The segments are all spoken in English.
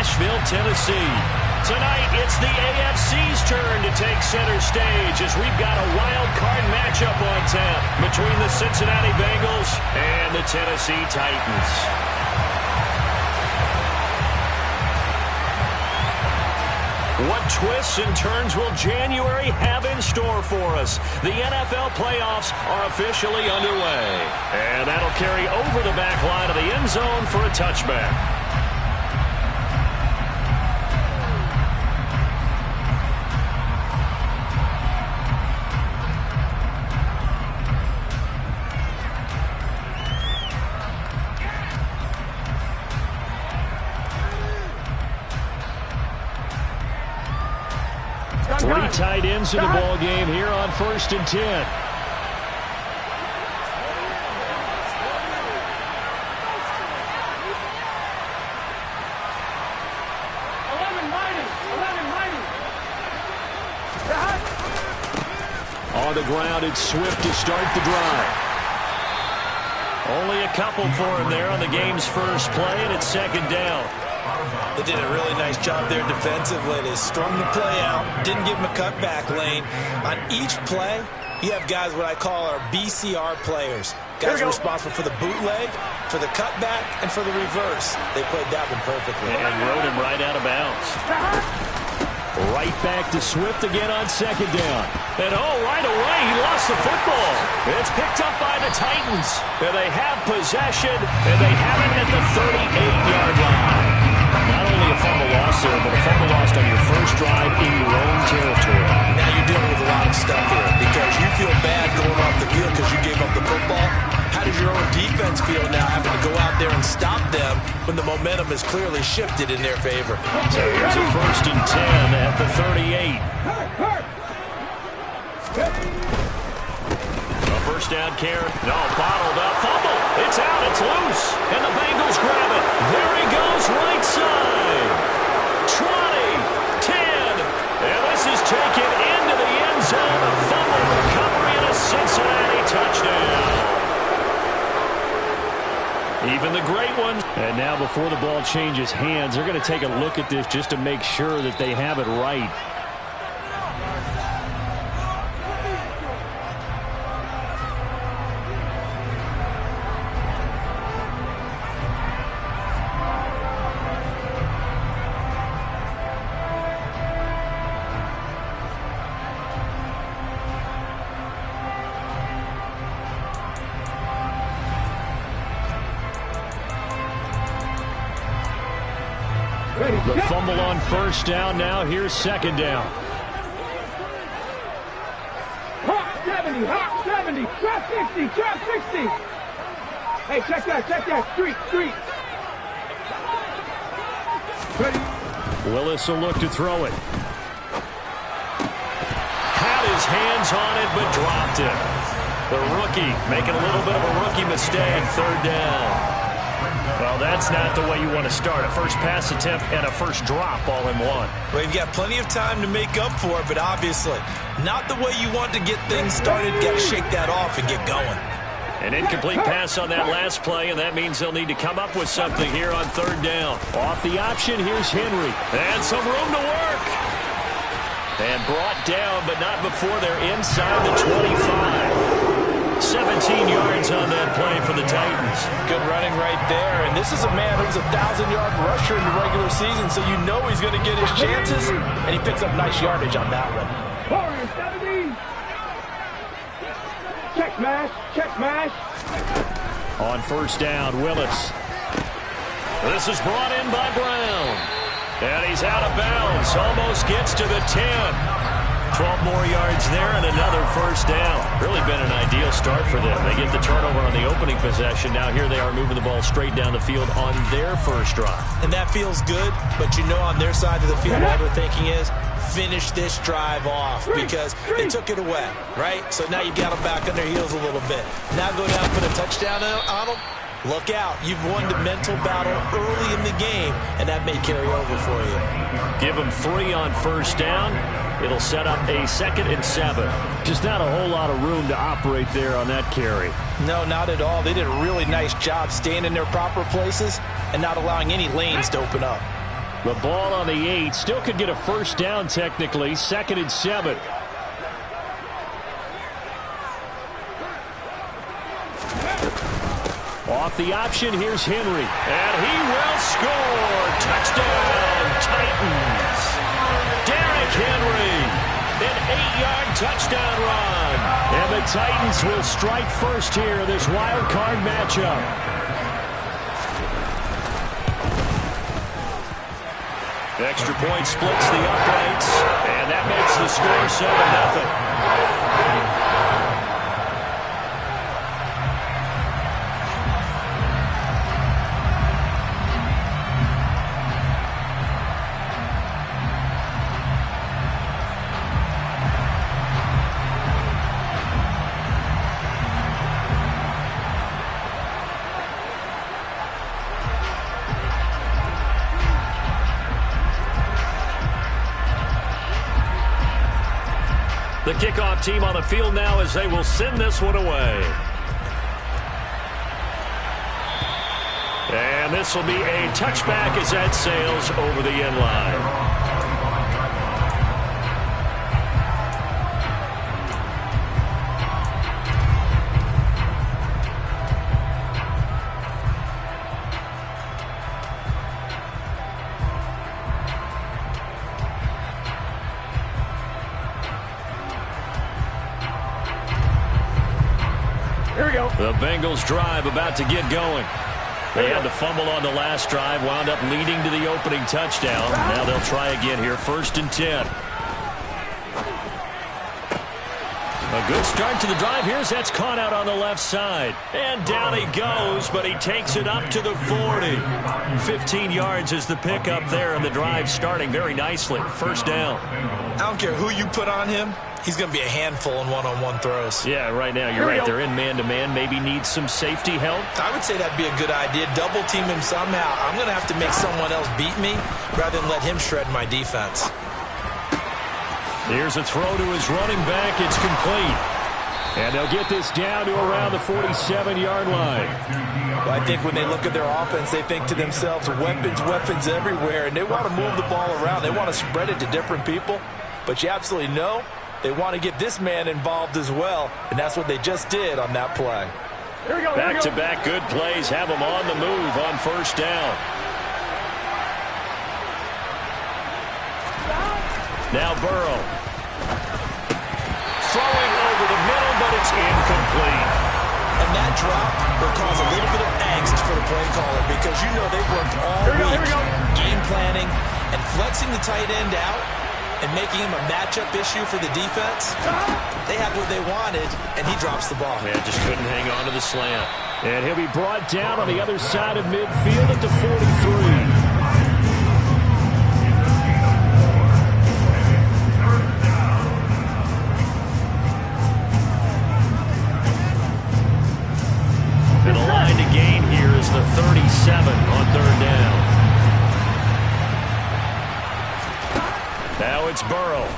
Nashville, Tennessee. Tonight, it's the AFC's turn to take center stage as we've got a wild card matchup on tap between the Cincinnati Bengals and the Tennessee Titans. What twists and turns will January have in store for us? The NFL playoffs are officially underway. And that'll carry over the back line of the end zone for a touchback. Three tight ends in the ball game here on 1st and 10. On the ground, it's Swift to start the drive. Only a couple for him there on the game's first play, and it's 2nd down. They did a really nice job there defensively. They strung the play out, didn't give him a cutback lane. On each play, you have guys what I call our BCR players. Guys are responsible for the bootleg, for the cutback, and for the reverse. They played that one perfectly. And rode him right out of bounds. Right back to Swift again on 2nd down. And right away, he lost the football. It's picked up by the Titans. And they have possession, and they have it at the 38-yard line. Not only a fumble loss there, but a fumble lost on your first drive in your own territory. Now you're dealing with a lot of stuff here because you feel bad going off the field because you gave up the football. How does your own defense feel now having to go out there and stop them when the momentum is clearly shifted in their favor? So here's a 1st and 10 at the 38. A first down carry. No, bottled up. Fumble. It's out. It's loose. And the Bengals grab it. There he goes, right side. 20, 10. And this is taken into the end zone. A fumble recovery and a Cincinnati touchdown. Even the great ones. And now before the ball changes hands, they're going to take a look at this just to make sure that they have it right. The fumble on 1st down. Now here's 2nd down. Hot 70, hot 70, trap 60, trap 60. Hey, check that, street. Ready? Willis will look to throw it. Had his hands on it, but dropped it. The rookie making a little bit of a rookie mistake. 3rd down. Well, that's not the way you want to start. A first pass attempt and a first drop all in one. Well, you've got plenty of time to make up for it, but obviously not the way you want to get things started. Got to shake that off and get going. An incomplete pass on that last play, and that means they'll need to come up with something here on 3rd down. Off the option, here's Henry. And some room to work. And brought down, but not before they're inside the 25. 17 yards on that play for the Titans. Good running right there. And this is a man who's a 1,000-yard rusher in the regular season, so you know he's going to get his chances, and he picks up nice yardage on that one. Warrior 70. Check mash. On 1st down, Willis. This is brought in by Brown. And he's out of bounds. Almost gets to the 10. 12 more yards there and another 1st down. Really been an ideal start for them. They get the turnover on the opening possession. Now here they are moving the ball straight down the field on their first drive. And that feels good, but you know on their side of the field what they're thinking is finish this drive off because they took it away, right? So now you've got them back on their heels a little bit. Now go down and put a touchdown on them. Look out. You've won the mental battle early in the game, and that may carry over for you. Give them 3 on 1st down. It'll set up a 2nd and 7. Just not a whole lot of room to operate there on that carry. No, not at all. They did a really nice job staying in their proper places and not allowing any lanes to open up. The ball on the 8. Still could get a first down technically. 2nd and 7. Off the option, here's Henry. And he will score. Touchdown, Titans. Derrick Henry. An 8-yard touchdown run. And the Titans will strike first here in this wild card matchup. Extra point splits the uprights. And that makes the score 7-0. The kickoff team on the field now as they will send this one away. And this will be a touchback as that sails over the end line. Here we go. The Bengals drive about to get going. They had the fumble on the last drive, wound up leading to the opening touchdown. Now they'll try again here, 1st and 10. A good start to the drive. Here's that's caught out on the left side. And down he goes, but he takes it up to the 40. 15 yards is the pickup there, and the drive starting very nicely. 1st down. I don't care who you put on him. He's going to be a handful in one-on-one throws. Yeah, right now you're right. They're in man-to-man. Maybe needs some safety help. I would say that'd be a good idea. Double team him somehow. I'm going to have to make someone else beat me rather than let him shred my defense. Here's a throw to his running back. It's complete. And they'll get this down to around the 47-yard line. Well, I think when they look at their offense, they think to themselves, weapons everywhere, and they want to move the ball around. They want to spread it to different people. But you absolutely know they want to get this man involved as well, and that's what they just did on that play. Here we go. Back-to-back good plays have them on the move on 1st down. Now Burrow. Throwing over the middle, but it's incomplete. And that drop will cause a little bit of angst for the play caller because you know they've worked all week game planning and flexing the tight end out and making him a matchup issue for the defense. They had what they wanted, and he drops the ball. Yeah, just couldn't hang on to the slant. And he'll be brought down on the other side of midfield at the 43. And the line to gain here is the 37 on 3rd down. Now it's Burrow.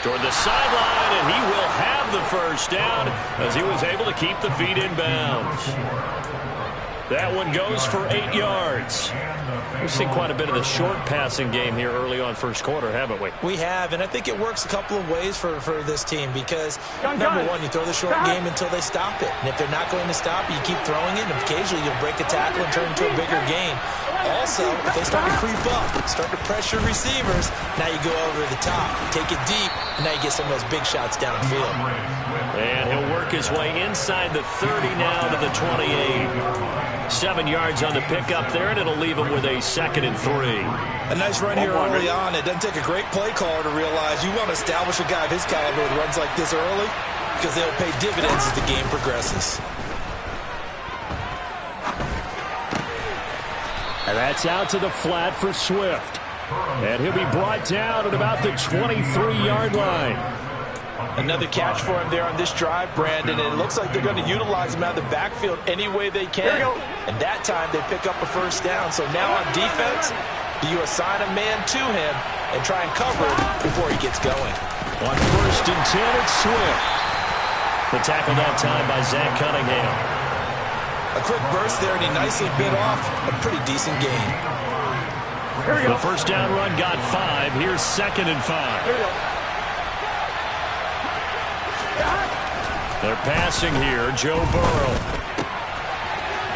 Toward the sideline, and he will have the 1st down as he was able to keep the feet in bounds. That one goes for 8 yards. We've seen quite a bit of the short passing game here early on 1st quarter, haven't we? We have, and I think it works a couple of ways for this team because, number one, you throw the short game until they stop it. And if they're not going to stop it, you keep throwing it, and occasionally you'll break a tackle and turn it into a bigger gain. Also, if they start to creep up, start to pressure receivers, now you go over the top, take it deep, and now you get some of those big shots downfield. And he'll work his way inside the 30 now to the 28. 7 yards on the pickup there, and it'll leave him with a 2nd and 3. A nice run here early on. It doesn't take a great play caller to realize you want to establish a guy of his caliber with runs like this early because they'll pay dividends as the game progresses. And that's out to the flat for Swift. And he'll be brought down at about the 23-yard line. Another catch for him there on this drive, Brandon, and it looks like they're going to utilize him out of the backfield any way they can. And that time they pick up a 1st down. So now on defense, do you assign a man to him and try and cover him before he gets going? On 1st and 10, it's Swift. The tackle that time by Zach Cunningham. A quick burst there, and he nicely bit off a pretty decent gain. The first down run got 5. Here's 2nd and 5. They're passing here. Joe Burrow.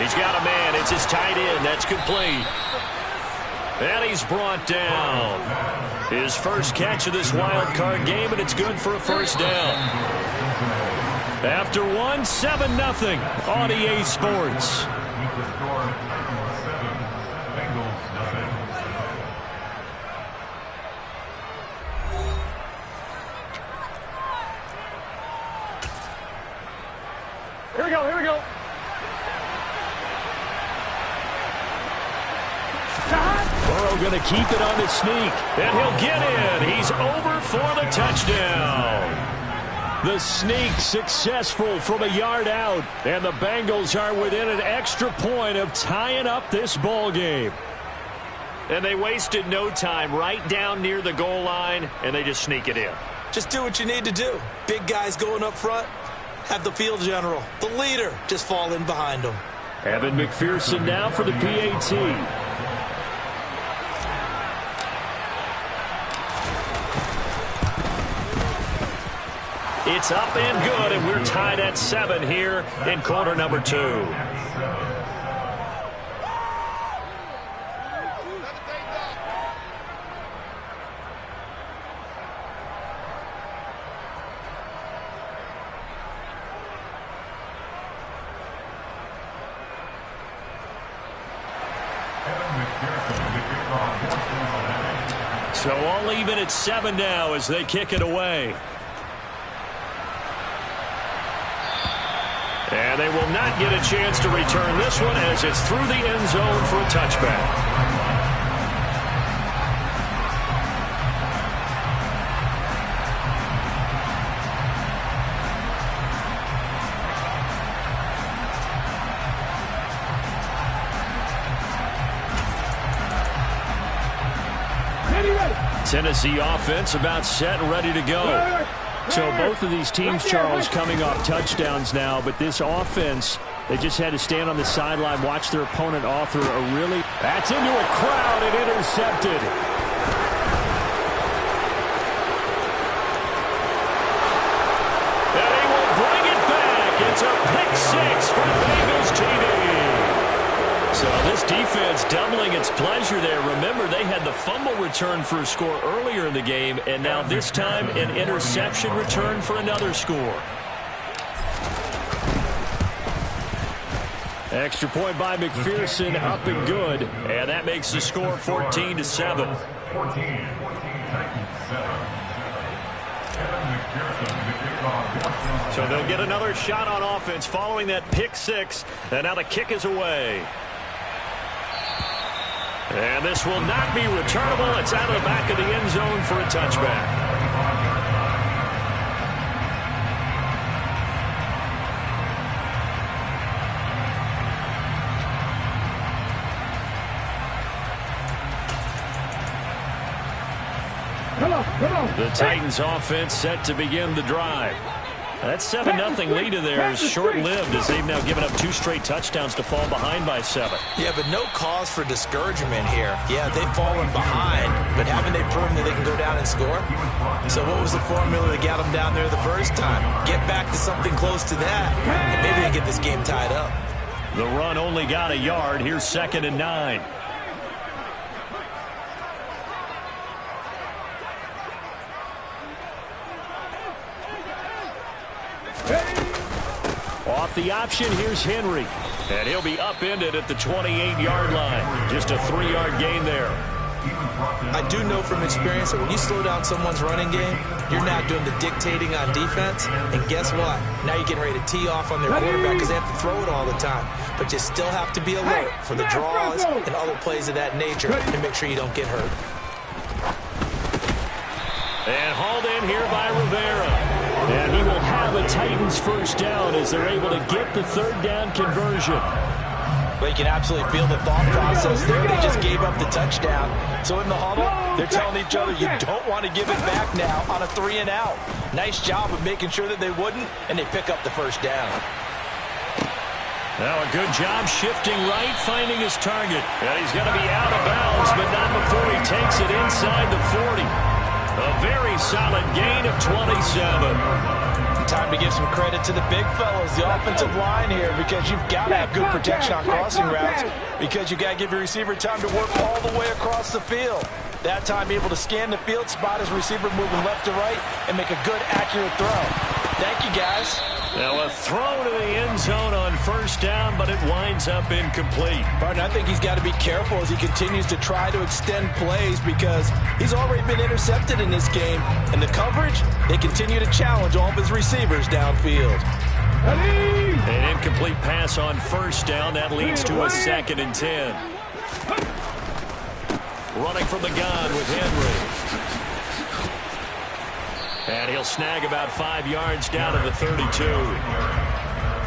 He's got a man. It's his tight end. That's complete. And he's brought down. His first catch of this wild card game, and it's good for a first down. After one, 7-0 on EA Sports. Here we go, here we go. Burrow going to keep it on the sneak, and he'll get in. He's over for the touchdown. The sneak successful from a yard out, and the Bengals are within an extra point of tying up this ball game. And they wasted no time right down near the goal line, and they just sneak it in. Just do what you need to do. Big guys going up front. Have the field general, the leader, just fall in behind them. Evan McPherson now for the PAT. It's up and good, and we're tied at 7 here in quarter number 2. So all even at 7 now as they kick it away. And they will not get a chance to return this one as it's through the end zone for a touchback. Tennessee offense about set and ready to go. So both of these teams, Charles, coming off touchdowns now, but this offense, they just had to stand on the sideline, watch their opponent author a really... That's into a crowd and intercepted. And he will bring it back. It's a pick 6 for Bengals TV. So this defense doubling its pleasure there. Remember, they had the fumble return for a score earlier in the game, and now this time an interception return for another score. Extra point by McPherson, up and good, and that makes the score 14-7. So they'll get another shot on offense following that pick 6, and now the kick is away. And this will not be returnable. It's out of the back of the end zone for a touchback. The Titans offense set to begin the drive. That 7-0 lead of theirs is short-lived as they've now given up 2 straight touchdowns to fall behind by 7. Yeah, but no cause for discouragement here. Yeah, they've fallen behind, but haven't they proven that they can go down and score? So what was the formula that got them down there the first time? Get back to something close to that, and maybe they get this game tied up. The run only got a yard. Here's 2nd and 9. Off the option, here's Henry. And he'll be upended at the 28-yard line. Just a 3-yard gain there. I do know from experience that when you slow down someone's running game, you're not doing the dictating on defense. And guess what? Now you're getting ready to tee off on their quarterback because they have to throw it all the time. But you still have to be alert for the draws and other plays of that nature and make sure you don't get hurt. And hauled in here by Rivera. And he will have a Titans first down as they're able to get the 3rd down conversion. But you can absolutely feel the thought process there. They just gave up the touchdown. So in the huddle, they're telling each other, you don't want to give it back now on a 3-and-out. Nice job of making sure that they wouldn't, and they pick up the first down. Now a good job shifting right, finding his target. And he's going to be out of bounds, but not before inside the 40. A very solid gain of 27. Time to give some credit to the big fellows, the offensive line here, because you've got to have good protection on crossing routes, because you've got to give your receiver time to work all the way across the field. That time able to scan the field, spot his receiver moving left to right, and make a good, accurate throw. Thank you, guys. Now a throw to the end zone on first down, but it winds up incomplete. Partner, I think he's got to be careful as he continues to try to extend plays because he's already been intercepted in this game. And the coverage, they continue to challenge all of his receivers downfield. An incomplete pass on first down. That leads to a 2nd and 10. Running from the gun with Henry. And he'll snag about 5 yards down to the 32.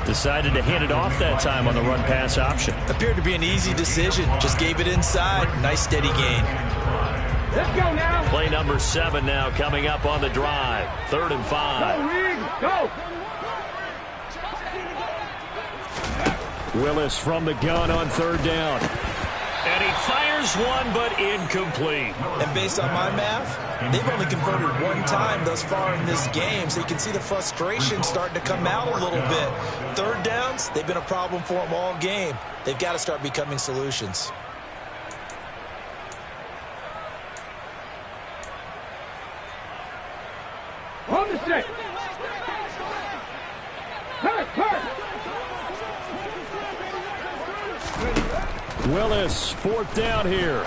Decided to hand it off that time on the run-pass option. Appeared to be an easy decision. Just gave it inside. Nice steady gain. Let's go now. Play number 7 now coming up on the drive. 3rd and 5. Go. Willis from the gun on 3rd down. And he fires one, but incomplete. And based on my math, they've only converted 1 time thus far in this game, so you can see the frustration starting to come out a little bit. 3rd downs, they've been a problem for them all game. They've got to start becoming solutions. On the stick. Hurt. Willis, 4th down here.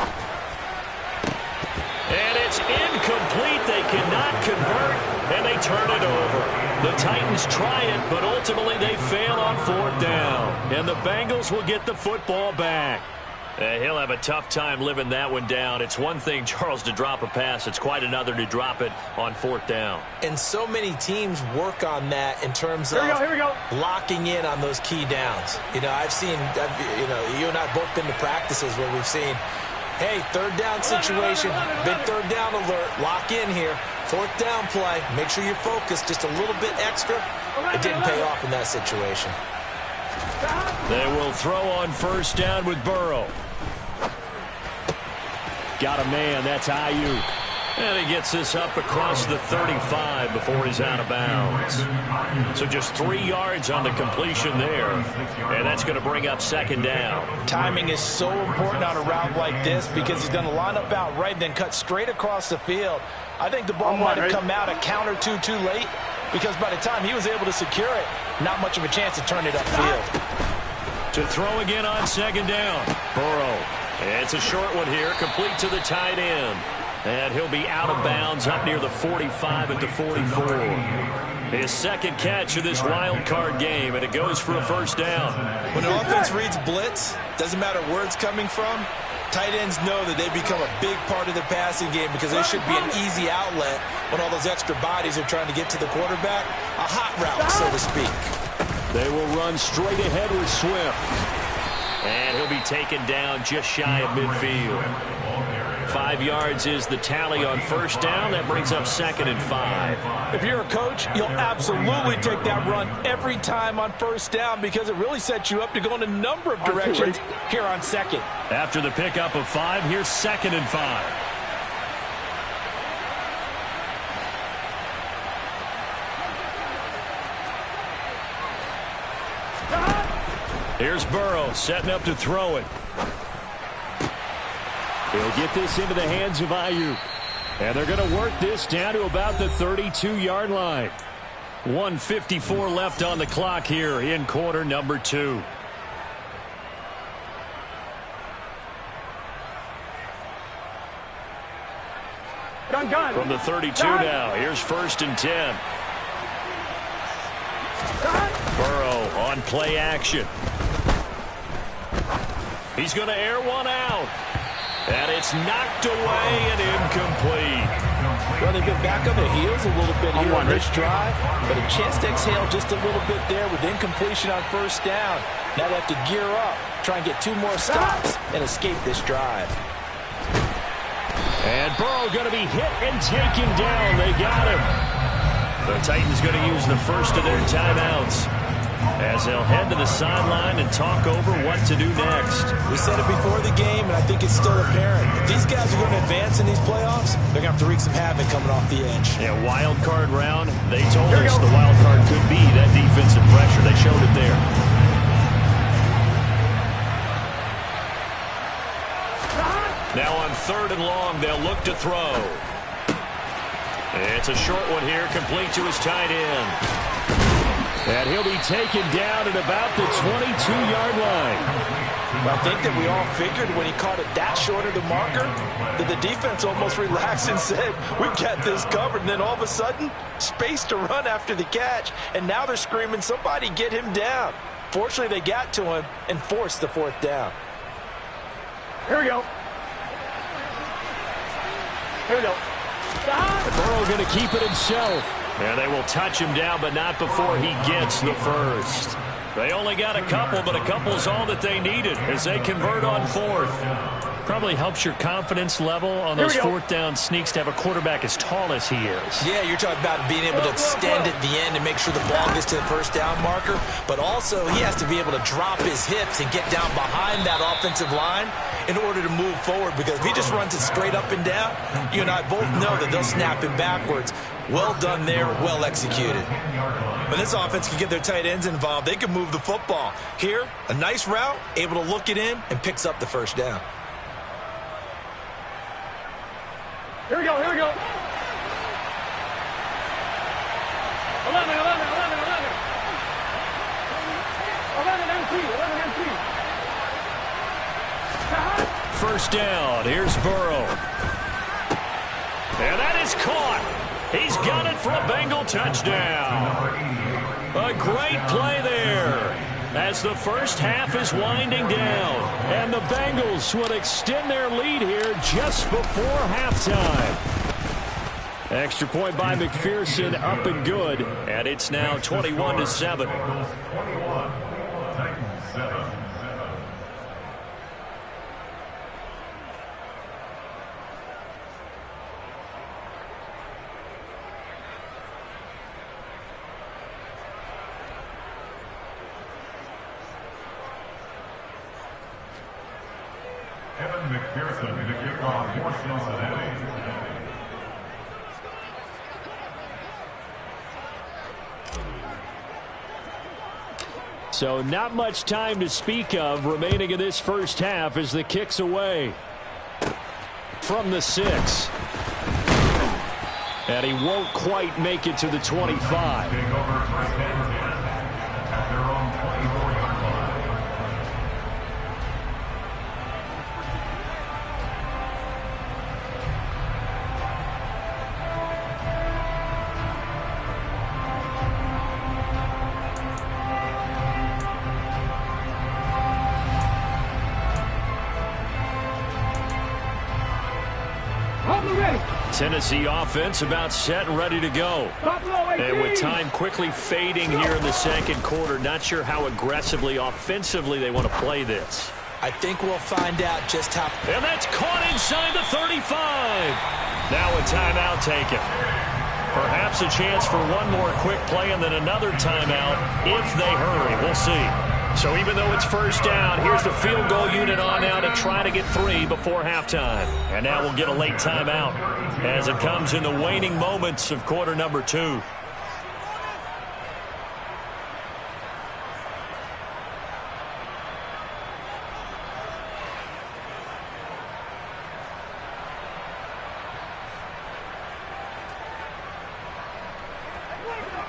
And it's incomplete. They cannot convert, and they turn it over. The Titans try it, but ultimately they fail on 4th down. And the Bengals will get the football back. He'll have a tough time living that one down. It's one thing, Charles, to drop a pass. It's quite another to drop it on 4th down. And so many teams work on that in terms of locking in on those key downs. You know, I've seen, you and I both been to practices where we've seen, hey, 3rd down situation, big 3rd down alert, lock in here. 4th down play, make sure you're focused just a little bit extra. It didn't pay off in that situation. They will throw on first down with Burrow. Got a man, that's Ayuk. And he gets this up across the 35 before he's out of bounds. So just 3 yards on the completion there. And that's going to bring up 2nd down. Timing is so important on a route like this because he's going to line up out right and then cut straight across the field. I think the ball might have come out a count or two too late because by the time he was able to secure it, not much of a chance to turn it upfield. To throw again on 2nd down. Burrow. It's a short one here, complete to the tight end. And he'll be out of bounds up near the 45 at the 44. His 2nd catch of this wild card game, and it goes for a first down. When an offense reads blitz, doesn't matter where it's coming from, tight ends know that they become a big part of the passing game because they should be an easy outlet when all those extra bodies are trying to get to the quarterback. A hot route, so to speak. They will run straight ahead with Swift. And he'll be taken down just shy of midfield. 5 yards is the tally on first down. That brings up 2nd and 5. If you're a coach, you'll absolutely take that run every time on first down because it really sets you up to go in a number of directions here on 2nd. After the pickup of 5, here's 2nd and 5. Here's Burrow setting up to throw it. He'll get this into the hands of Ayuk. And they're going to work this down to about the 32-yard line. 1:54 left on the clock here in quarter number 2. Gun. From the 32 now, here's 1st and 10. Burrow on play action. He's going to air one out. And it's knocked away and incomplete. Well, they've been back on their heels a little bit here on this drive, but a chance to exhale just a little bit there with incompletion on first down. Now they have to gear up, try and get 2 more stops, and escape this drive. And Burrow going to be hit and taken down. They got him. The Titans going to use the first of their timeouts. as they'll head to the sideline and talk over what to do next. We said it before the game, and I think it's still apparent. If these guys are going to advance in these playoffs, they're going to have to wreak some havoc coming off the edge. Yeah, wild card round. They told us the wild card could be that defensive pressure. They showed it there. Now on 3rd and long, they'll look to throw. It's a short one here, complete to his tight end. And he'll be taken down at about the 22-yard line. I think that we all figured when he caught it that short of the marker that the defense almost relaxed and said, we've got this covered. And then all of a sudden, space to run after the catch. And now they're screaming, somebody get him down. Fortunately, they got to him and forced the 4th down. Here we go. Here we go. Burrow going to keep it himself. And they will touch him down, but not before he gets the first. They only got a couple, but a couple's all that they needed as they convert on 4th. Probably helps your confidence level on those 4th down sneaks to have a quarterback as tall as he is. Yeah, you're talking about being able to extend at the end and make sure the ball gets to the 1st down marker. But also, he has to be able to drop his hips and get down behind that offensive line in order to move forward. Because if he just runs it straight up and down, you and I both know that they'll snap him backwards. Well done there, well executed. When this offense can get their tight ends involved, they can move the football. Here, a nice route, able to look it in, and picks up the 1st down. Here we go, here we go. 11, 11, 11, 11. 11 MT, 11 MT. 1st down, here's Burrow. And that is caught. He's got it for a Bengal touchdown. A great play there as the first half is winding down. And the Bengals would extend their lead here just before halftime. Extra point by McPherson, up and good. And it's now 21-7. McPherson to kick off for Cincinnati. So not much time to speak of remaining in this first half as the kick's away from the 6. And he won't quite make it to the 25. Tennessee offense about set and ready to go. And with time quickly fading here in the 2nd quarter, not sure how aggressively, offensively they want to play this. I think we'll find out just how. And that's caught inside the 35. Now a timeout taken. Perhaps a chance for one more quick play and then another timeout if they hurry. We'll see. So even though it's 1st down, here's the field goal unit on now to try to get 3 before halftime. And now we'll get a late timeout as it comes in the waning moments of quarter number 2.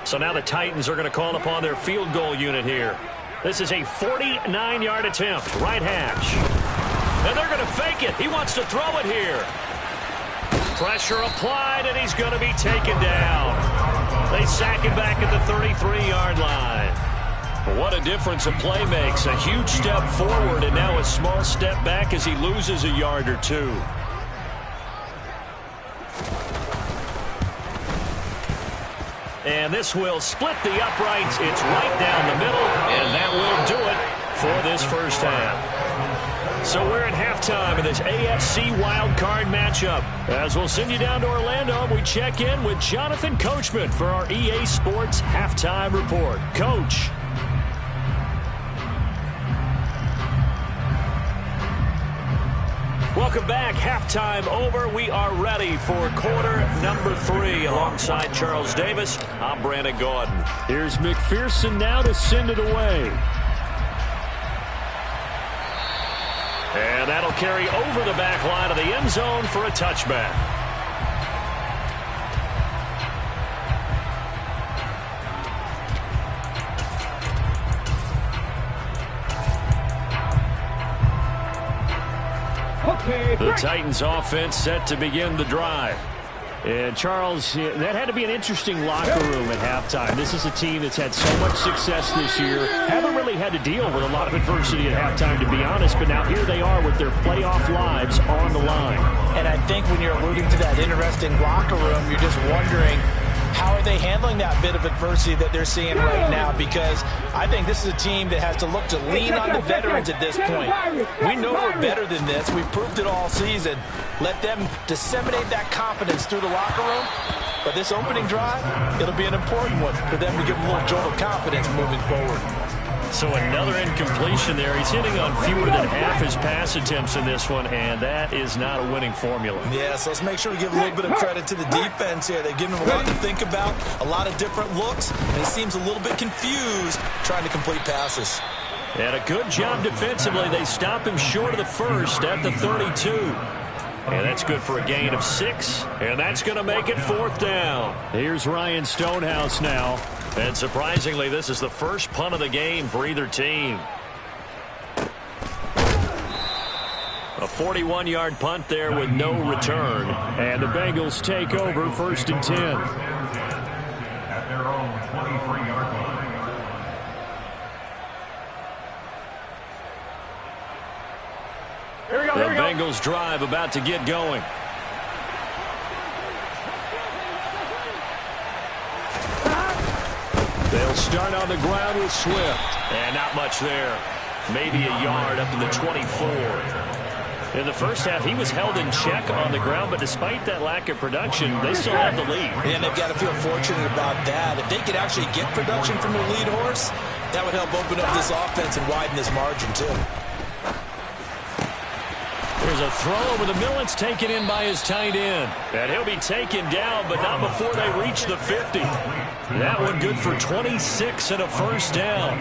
So now the Titans are going to call upon their field goal unit here. This is a 49-yard attempt, right hash. And they're going to fake it. He wants to throw it here. Pressure applied, and he's going to be taken down. They sack him back at the 33-yard line. What a difference a play makes. A huge step forward, and now a small step back as he loses a yard or 2. And this will split the uprights. It's right down the middle, and that will do it for this first half. So we're at halftime in this AFC wildcard matchup. As we'll send you down to Orlando, we check in with Jonathan Coachman for our EA Sports Halftime Report. Coach. Welcome back. Halftime over. We are ready for quarter number 3. Alongside Charles Davis, I'm Brandon Gordon. Here's McPherson now to send it away. And that'll carry over the back line of the end zone for a touchback. The Titans offense set to begin the drive. And Charles, that had to be an interesting locker room at halftime. This is a team that's had so much success this year. Haven't really had to deal with a lot of adversity at halftime, to be honest. But now here they are with their playoff lives on the line. And I think when you're alluding to that interesting locker room, you're just wondering, how are they handling that bit of adversity that they're seeing right now? Because I think this is a team that has to look to lean on the veterans at this point. We know we're better than this. We've proved it all season. Let them disseminate that confidence through the locker room. But this opening drive, it'll be an important one for them to give them a little jolt of confidence moving forward. So another incompletion there. He's hitting on fewer than half his pass attempts in this one, and that is not a winning formula. Yeah, so let's make sure we give a little bit of credit to the defense here. They've given him a lot to think about, a lot of different looks, and he seems a little bit confused trying to complete passes. And a good job defensively. They stop him short of the first at the 32. And that's good for a gain of 6, and that's going to make it 4th down. Here's Ryan Stonehouse now. And surprisingly, this is the first punt of the game for either team. A 41-yard punt there with no return. And the Bengals take over 1st and 10. At their own 23-yard line. The Bengals drive about to get going. They'll start on the ground with Swift. And not much there. Maybe a yard up to the 24. In the first half, he was held in check on the ground, but despite that lack of production, they still have the lead. And they've got to feel fortunate about that. If they could actually get production from their lead horse, that would help open up this offense and widen this margin, too. There's a throw over the middle. It's taken in by his tight end. And he'll be taken down, but not before they reach the 50. That one good for 26 and a first down.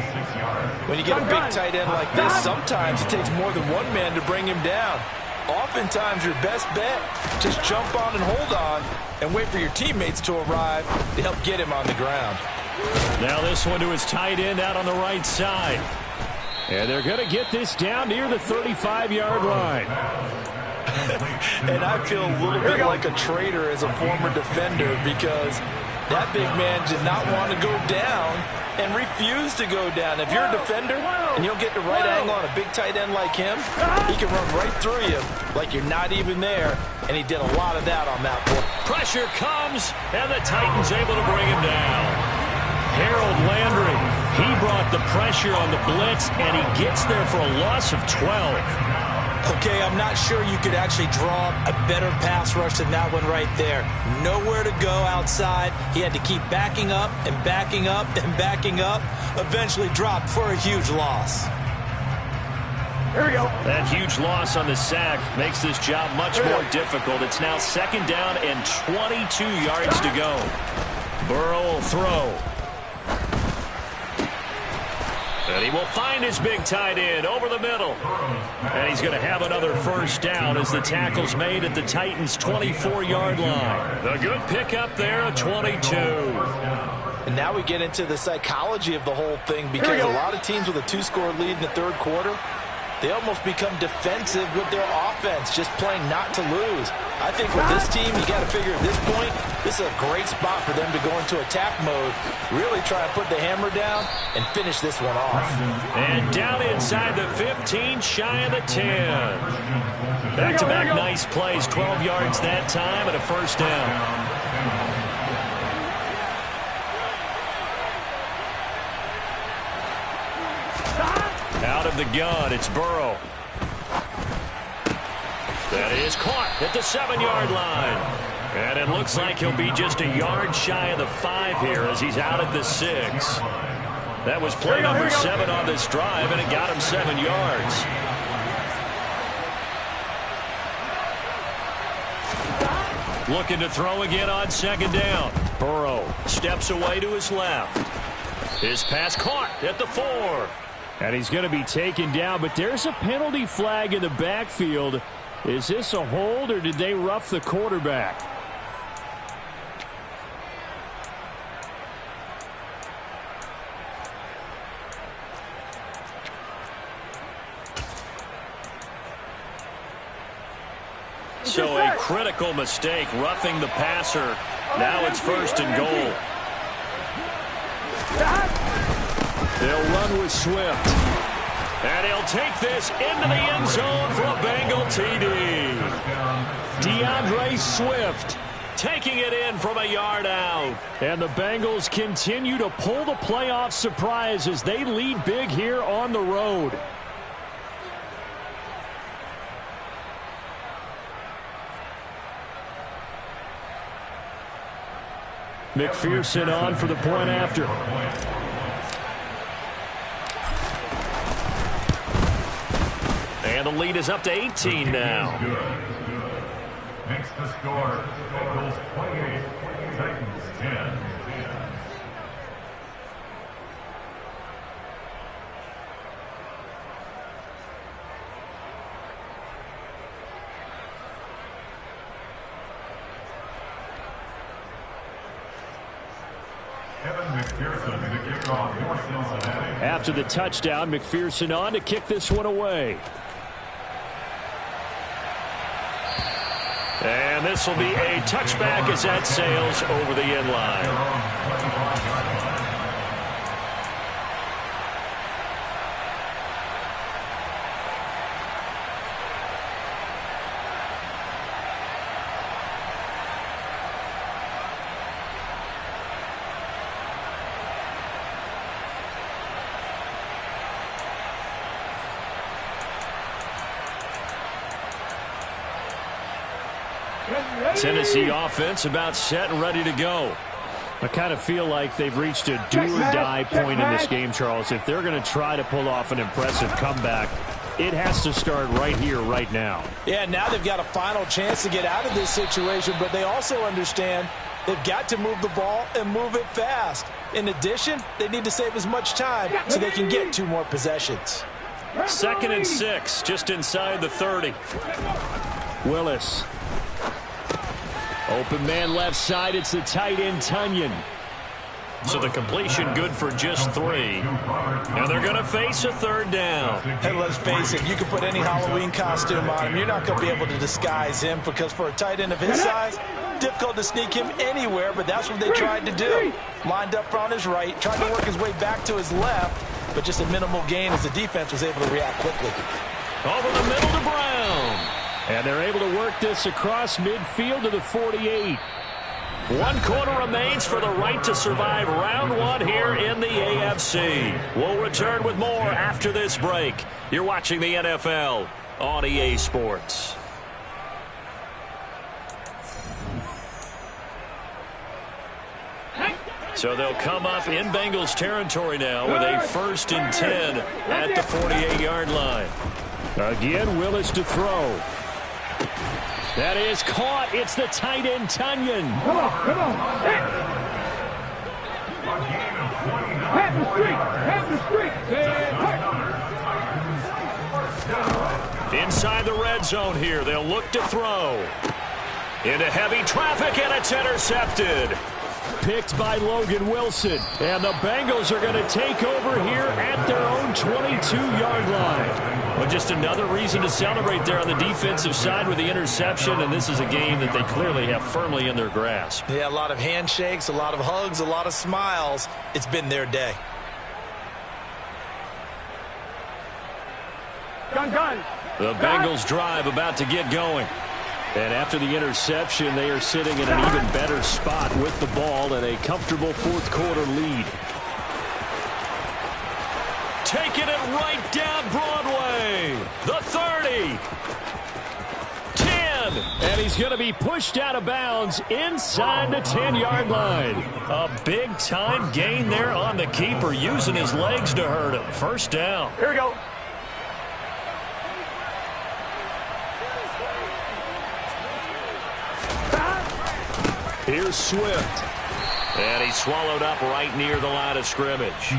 When you get a big tight end like this, sometimes it takes more than one man to bring him down. Oftentimes, your best bet, just jump on and hold on and wait for your teammates to arrive to help get him on the ground. Now this one to his tight end out on the right side. And they're going to get this down near the 35-yard line. And I feel a little bit like a traitor as a former defender because that big man did not want to go down and refused to go down. If you're a defender and you'll get the right angle on a big tight end like him, he can run right through you like you're not even there, and he did a lot of that on that point. Pressure comes, and the Titans able to bring him down. Harold Landry, he brought the pressure on the blitz, and he gets there for a loss of 12. Okay, I'm not sure you could actually draw a better pass rush than that one right there. Nowhere to go outside. He had to keep backing up and backing up and backing up. Eventually dropped for a huge loss. Here we go. That huge loss on the sack makes this job much more difficult. It's now 2nd down and 22 yards to go. Burrow will throw. And he will find his big tight end over the middle. And he's going to have another first down as the tackle's made at the Titans' 24-yard line. A good pickup there at 22. And now we get into the psychology of the whole thing because a lot of teams with a 2-score lead in the 3rd quarter, they almost become defensive with their offense, just playing not to lose. I think with this team, you got to figure at this point, this is a great spot for them to go into attack mode, really try to put the hammer down and finish this one off. And down inside the 15, shy of the 10. Back-to-back nice plays, 12 yards that time and a first down. Out of the gun, it's Burrow. That is caught at the 7-yard line. And it looks like he'll be just a yard shy of the 5 here as he's out at the 6. That was play number 7 on this drive, and it got him 7 yards. Looking to throw again on second down. Burrow steps away to his left. His pass caught at the 4. And he's going to be taken down, but there's a penalty flag in the backfield. Is this a hold, or did they rough the quarterback? So a critical mistake, roughing the passer. Now it's 1st and goal. They'll run with Swift. And he'll take this into the end zone for a Bengal TD. DeAndre Swift taking it in from a yard out. And the Bengals continue to pull the playoff surprise as they lead big here on the road. McPherson on for the point after. And the lead is up to 18 now. Makes the score Bengals 28, Titans 10. After the touchdown, McPherson on to kick this one away. And this will be a touchback as that sails over the end line. Tennessee offense about set and ready to go. I kind of feel like they've reached a do-or-die point in this game, Charles. If they're going to try to pull off an impressive comeback, it has to start right here, right now. Yeah, now they've got a final chance to get out of this situation, but they also understand they've got to move the ball and move it fast. In addition, they need to save as much time so they can get 2 more possessions. 2nd and 6, just inside the 30. Willis. Open man left side. It's the tight end, Tunyon. So the completion good for just 3. Now they're going to face a 3rd down. And let's face it, you can put any Halloween costume on him. You're not going to be able to disguise him because for a tight end of his size, difficult to sneak him anywhere, but that's what they tried to do. Lined up on his right, tried to work his way back to his left, but just a minimal gain as the defense was able to react quickly. Over the middle to Brown. And they're able to work this across midfield to the 48. 1 quarter remains for the right to survive round 1 here in the AFC. We'll return with more after this break. You're watching the NFL on EA Sports. So they'll come up in Bengals territory now with a 1st and 10 at the 48-yard line. Again, Willis to throw. That is caught. It's the tight end, Tunyon. Come on, come on. Have the streak. Have the streak. Inside the red zone here. They'll look to throw. Into heavy traffic, and it's intercepted. Picked by Logan Wilson. And the Bengals are going to take over here at their own 22-yard line. Well, just another reason to celebrate there on the defensive side with the interception, and this is a game that they clearly have firmly in their grasp. Yeah, a lot of handshakes, a lot of hugs, a lot of smiles. It's been their day. Gun. The Bengals drive about to get going. And after the interception, they are sitting in an even better spot with the ball and a comfortable 4th quarter lead. Taking it right down Broadway. The 30. 10. And he's going to be pushed out of bounds inside the 10-yard line. A big-time gain there on the keeper, using his legs to hurt him. 1st down. Here we go. Here's Swift. And he's swallowed up right near the line of scrimmage.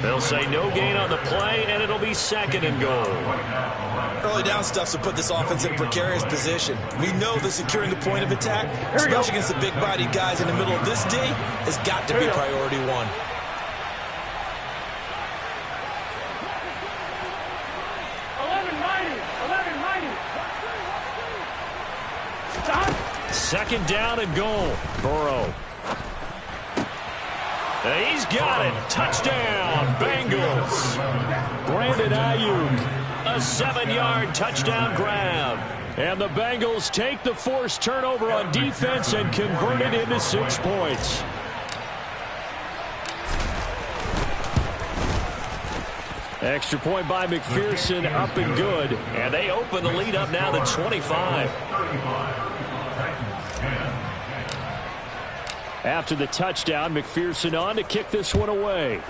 They'll say no gain on the play, and it'll be 2nd and goal. Early down stuff to put this offense in a precarious position. We know that securing the point of attack, especially against the big-bodied guys in the middle of this D, has got to be priority one. Second down and goal. Burrow. He's got it. Touchdown, Bengals. Brandon Ayuk, a 7-yard touchdown grab. And the Bengals take the forced turnover on defense and convert it into 6 points. Extra point by McPherson, up and good. And they open the lead up now to 25. After the touchdown, McPherson on to kick this one away.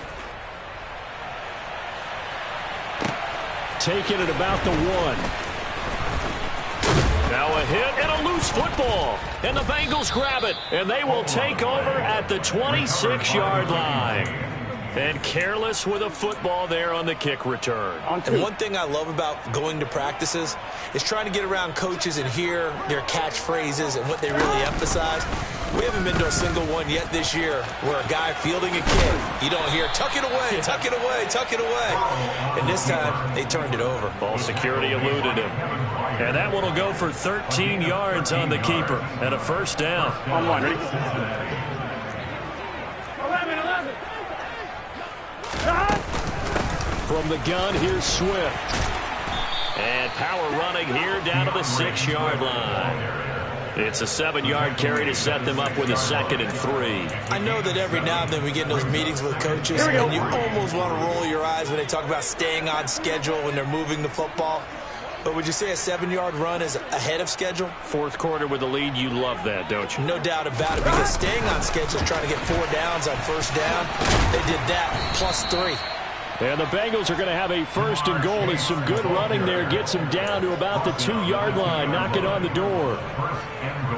Taking it about the 1. Now a hit and a loose football. And the Bengals grab it. And they will take over at the 26-yard line. And careless with a football there on the kick return. And one thing I love about going to practices is trying to get around coaches and hear their catchphrases and what they really emphasize. We haven't been to a single one yet this year where a guy fielding a kick, you don't hear, tuck it away, tuck it away, tuck it away. And this time, they turned it over. Ball security eluded him. And that one will go for 13 yards on the keeper and a first down. On 1, ready? 11. From the gun, here's Swift. And power running here down to the 6-yard line. It's a 7-yard carry to set them up with a 2nd and 3. I know that every now and then we get in those meetings with coaches, and you almost want to roll your eyes when they talk about staying on schedule when they're moving the football. But would you say a 7-yard run is ahead of schedule? 4th quarter with the lead, you love that, don't you? No doubt about it, because staying on schedule, trying to get 4 downs on first down, they did that, plus 3. And the Bengals are going to have a 1st and goal as some good running there gets them down to about the 2-yard line, knocking on the door.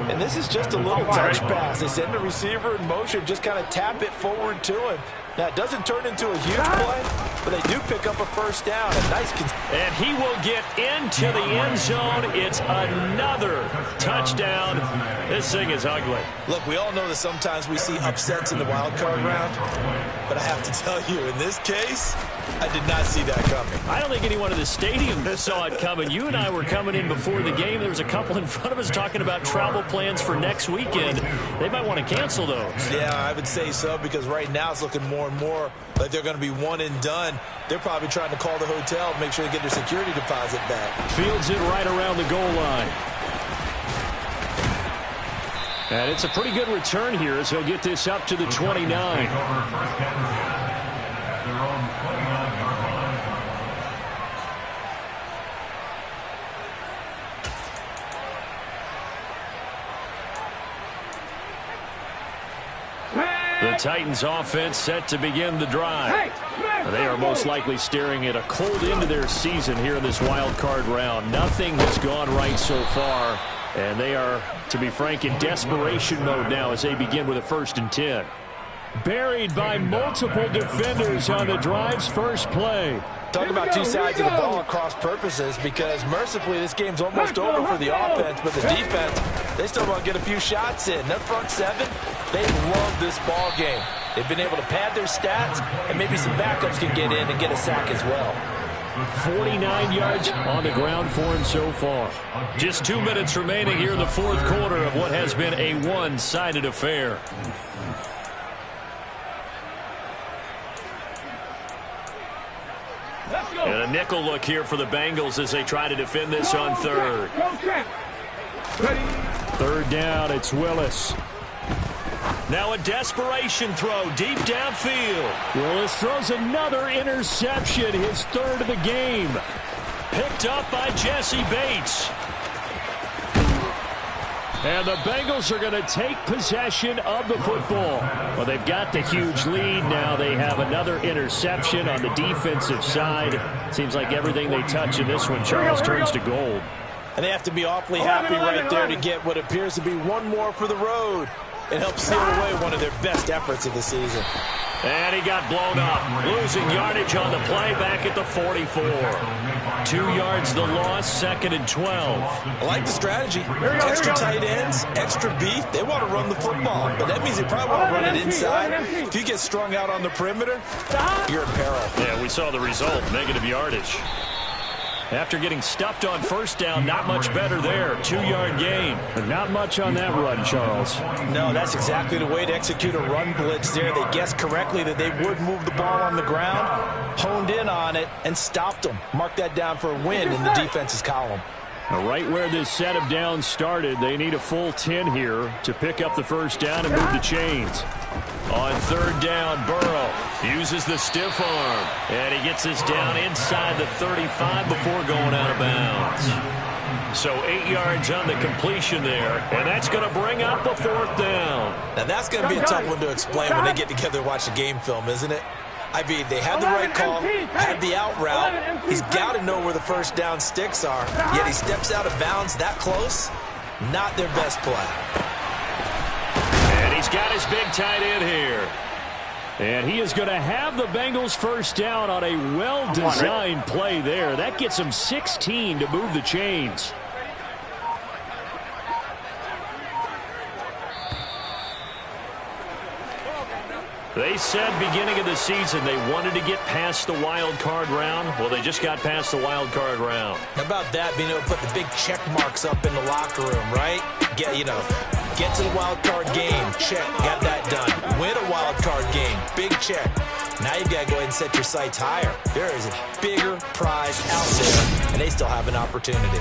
And this is just a little touch pass. They send the receiver in motion, just kind of tap it forward to him. Now, it doesn't turn into a huge play, but they do pick up a first down. A nice and he will get into the end zone. It's another touchdown. This thing is ugly. Look, we all know that sometimes we see upsets in the wild card round, but I have to tell you, in this case, I did not see that coming. I don't think anyone in the stadium saw it coming. You and I were coming in before the game. There was a couple in front of us talking about travel plans for next weekend. They might want to cancel those. Yeah, I would say so, because right now it's looking more and more like they're going to be one and done. They're probably trying to call the hotel, make sure they get their security deposit back. Fields it right around the goal line. And it's a pretty good return here as he'll get this up to the 29. The Titans offense set to begin the drive. They are most likely staring at a cold end to their season here in this wild card round. Nothing has gone right so far, and they are, to be frank, in desperation mode now as they begin with a 1st and 10. Buried by multiple defenders on the drive's first play. Talk about two sides of the ball at cross purposes, because mercifully this game's almost over for the offense, but the defense, they still want to get a few shots in. Their front 7, they love this ball game. They've been able to pad their stats, and maybe some backups can get in and get a sack as well. 49 yards on the ground for him so far. Just 2 minutes remaining here in the 4th quarter of what has been a one-sided affair. And a nickel look here for the Bengals as they try to defend this on 3rd. 3rd down, it's Willis. Now a desperation throw deep downfield. Willis throws another interception, his 3rd of the game. Picked up by Jesse Bates. And the Bengals are going to take possession of the football. Well, they've got the huge lead. Now they have another interception on the defensive side. Seems like everything they touch in this one, Charles, turns to gold. And they have to be awfully happy right there to get what appears to be one more for the road. and helped seal away one of their best efforts of the season. And he got blown up, losing yardage on the play back at the 44. 2 yards the loss, 2nd and 12. I like the strategy. Extra tight ends, extra beef. They want to run the football, but that means they probably want to run it inside. If you get strung out on the perimeter, you're in peril. Yeah, we saw the result, negative yardage. After getting stuffed on first down, not much better there. 2-yard gain. But not much on that run, Charles. No, that's exactly the way to execute a run blitz there. They guessed correctly that they would move the ball on the ground, honed in on it, and stopped them. Mark that down for a win in the defense's column. Right where this set of downs started, they need a full 10 here to pick up the first down and move the chains. On 3rd down, Burrow uses the stiff arm, and he gets us down inside the 35 before going out of bounds. So 8 yards on the completion there, and that's going to bring up the 4th down. Now that's going to be a tough one to explain when they get together and watch the game film, isn't it? I mean, they had the right call, had the out route. He's got to know where the first down sticks are, yet he steps out of bounds that close. Not their best play. And he's got his big tight end here. And he is going to have the Bengals first down on a well-designed play there. That gets him 16 to move the chains. They said beginning of the season they wanted to get past the wild card round. Well, they just got past the wild card round. How about that, being able to put the big check marks up in the locker room, right? Get to the wild card game, check, got that done. Win a wild card game, big check. Now you've got to go ahead and set your sights higher. There is a bigger prize out there, and they still have an opportunity.